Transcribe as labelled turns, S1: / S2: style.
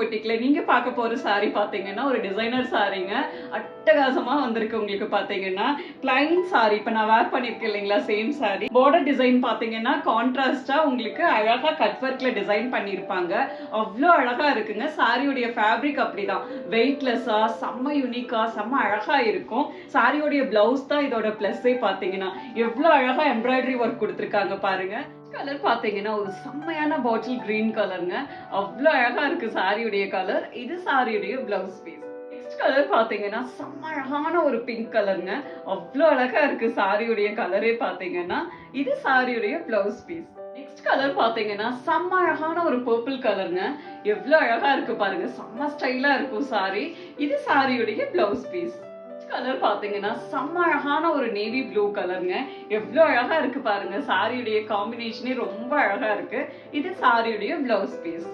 S1: பொட்டிக்ல நீங்க பார்க்க போற saree பாத்தீங்கன்னா ஒரு டிசைனர் சாரீங்க. அட்டகாசமா வந்திருக்கு உங்களுக்கு பாத்தீங்கன்னா. பிளைன் saree இப்ப நான் வேர் பண்ணிருக்கேன் இல்லைங்களா சேம் saree. border டிசைன் பாத்தீங்கன்னா கான்ட்ராஸ்டா உங்களுக்கு அழகா கட் ஒர்க்ல டிசைன் பண்ணிருப்பாங்க. அவ்ளோ அழகா இருக்குங்க. சாரியோட ஃபேப்ரிக் அப்படிதான். வெயிட்லெஸ்ஸா செம்ம யூனிக்கா செம்ம அழகா இருக்கும். சாரியோட பிளவுஸ் தான் இதோட பிளஸ்ஸே பாத்தீங்கன்னா. எவ்வளவு அழகா எம்ப்ராய்டரி ஒர்க் கொடுத்திருக்காங்க பாருங்க. கலர் பாத்தீங்கன்னா ஒரு செம்மையான பாட்டில் கிரீன் கலருங்க. அவ்வளவு அழகா இருக்கு சாரியுடைய கலர். இது சாரியுடைய பிளவுஸ் பீஸ். நெக்ஸ்ட் கலர் பாத்தீங்கன்னா செம்ம அழகான ஒரு பிங்க் கலருங்க. அவ்வளவு அழகா இருக்கு சாரியுடைய கலரே பாத்தீங்கன்னா. இது சாரியுடைய பிளவுஸ் பீஸ். நெக்ஸ்ட் கலர் பாத்தீங்கன்னா செம்ம அழகான ஒரு பர்பிள் கலருங்க. எவ்வளவு அழகா இருக்கு பாருங்க. செம்ம ஸ்டைலா இருக்கும் சாரி. இது சாரியுடைய பிளவுஸ் பீஸ். கலர் பாத்தீங்கன்னா செம்ம அழகான ஒரு நேவி ப்ளூ கலருங்க. எவ்வளவு அழகா இருக்கு பாருங்க. சாரியுடைய காம்பினேஷனே ரொம்ப அழகா இருக்கு. இது சாரியுடைய பிளவுஸ் பீஸ்.